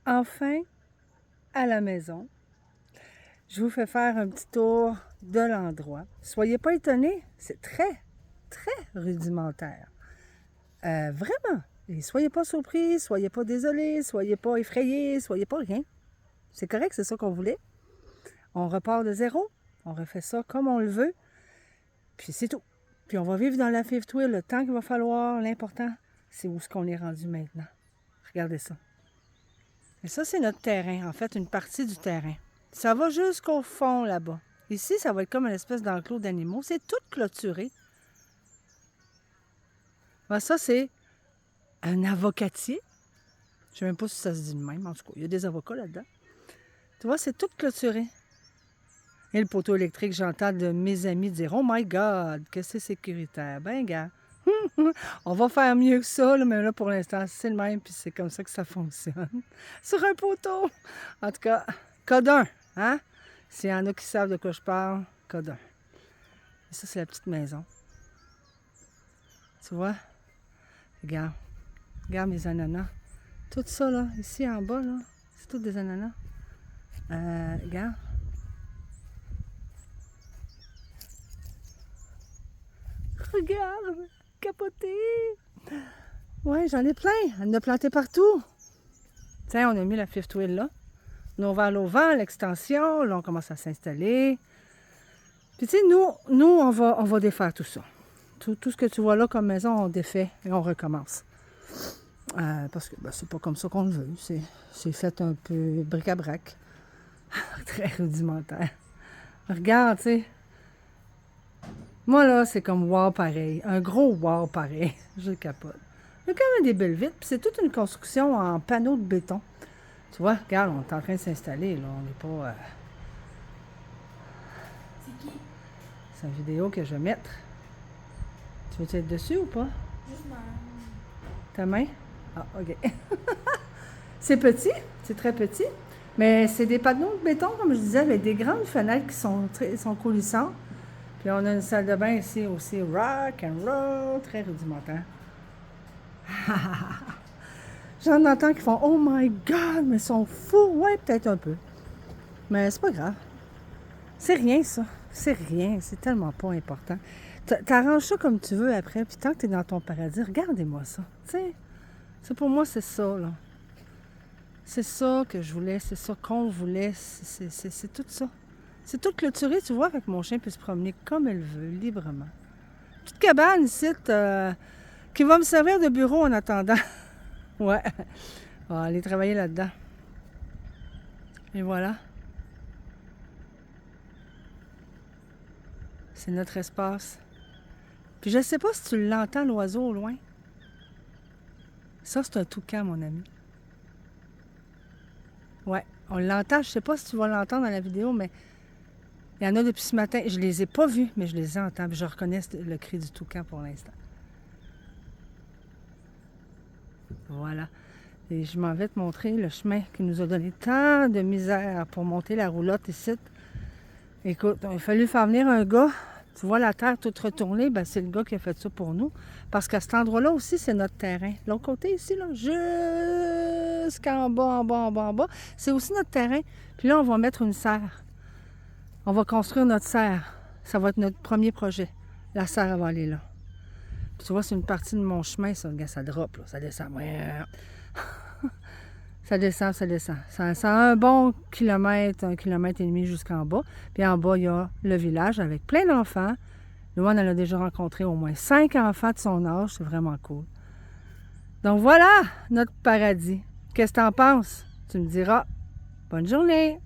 Enfin, à la maison, je vous fais faire un petit tour de l'endroit. Soyez pas étonnés, c'est très, très rudimentaire. Vraiment. Et soyez pas surpris, soyez pas désolés, soyez pas effrayés, soyez pas rien. C'est correct, c'est ça qu'on voulait. On repart de zéro, on refait ça comme on le veut, puis c'est tout. Puis on va vivre dans la fifth wheel le temps qu'il va falloir. L'important, c'est où est-ce qu'on est rendu maintenant. Regardez ça. Et ça, c'est notre terrain, en fait, une partie du terrain. Ça va jusqu'au fond, là-bas. Ici, ça va être comme une espèce d'enclos d'animaux. C'est tout clôturé. Ben, ça, c'est un avocatier. Je ne sais même pas si ça se dit de même. En tout cas, il y a des avocats là-dedans. Tu vois, c'est tout clôturé. Et le poteau électrique, j'entends de mes amis dire « Oh my God, que c'est sécuritaire. » Ben, gars, on va faire mieux que ça, là, mais là, pour l'instant, c'est le même, puis c'est comme ça que ça fonctionne. Sur un poteau. En tout cas, code 1, hein? S'il y en a qui savent de quoi je parle, code 1. Et ça, c'est la petite maison. Tu vois? Regarde. Regarde mes ananas. Tout ça, là, ici en bas, là, c'est tout des ananas. Regarde. Regarde! Capoté! Ouais, j'en ai plein. Elle en a planté partout. Tiens, on a mis la fifth wheel là. On a ouvert l'auvent, l'extension. Là, on commence à s'installer. Puis, tu sais, nous on va défaire tout ça. Tout ce que tu vois là comme maison, on défait et on recommence. Parce que c'est pas comme ça qu'on le veut. C'est fait un peu bric-à-brac. Très rudimentaire. Regarde, tu sais. Moi, là, c'est comme wow pareil. Un gros wow pareil. Je capote. Il y a quand même des belles vitres. Puis c'est toute une construction en panneaux de béton. Tu vois, regarde, on est en train de s'installer. Là. On n'est pas... C'est qui? C'est une vidéo que je vais mettre. Tu veux être dessus ou pas? Juste ma... Ta main? Ah, OK. C'est petit, c'est très petit. Mais c'est des panneaux de béton, comme je disais, avec des grandes fenêtres qui sont coulissantes. Puis on a une salle de bain ici aussi, rock and roll, très rudimentaire. J'en entends qui font « Oh my God, mais ils sont fous! » Ouais, peut-être un peu. Mais c'est pas grave. C'est rien, ça. C'est rien. C'est tellement pas important. T'arranges ça comme tu veux après, puis tant que t'es dans ton paradis, regardez-moi ça. Tu sais, c'est pour moi, c'est ça, là. C'est ça que je voulais, c'est ça qu'on voulait, c'est tout ça. C'est tout clôturé, tu vois, avec mon chien peut se promener comme elle veut, librement. Petite cabane ici, qui va me servir de bureau en attendant. Ouais, on va aller travailler là-dedans. Et voilà. C'est notre espace. Puis je ne sais pas si tu l'entends, l'oiseau, au loin. Ça, c'est un toucan, mon ami. Ouais, on l'entend. Je ne sais pas si tu vas l'entendre dans la vidéo, mais il y en a depuis ce matin. Je ne les ai pas vus, mais je les entends. Puis je reconnais le cri du toucan pour l'instant. Voilà. Et je m'en vais te montrer le chemin qui nous a donné tant de misère pour monter la roulotte ici. Écoute, il a fallu faire venir un gars. Tu vois la terre toute retournée, ben c'est le gars qui a fait ça pour nous. Parce qu'à cet endroit-là aussi, c'est notre terrain. L'autre côté ici, là, jusqu'en bas, en bas, en bas, en bas, c'est aussi notre terrain. Puis là, on va mettre une serre. On va construire notre serre. Ça va être notre premier projet. La serre, elle va aller là. Puis tu vois, c'est une partie de mon chemin, ça. Regarde, ça drop, là. Ça descend. Ça descend, ça descend. Ça a un bon kilomètre, 1,5 km jusqu'en bas. Puis en bas, il y a le village avec plein d'enfants. Louane, elle a déjà rencontré au moins 5 enfants de son âge. C'est vraiment cool. Donc voilà notre paradis. Qu'est-ce que t'en penses? Tu me diras. Bonne journée!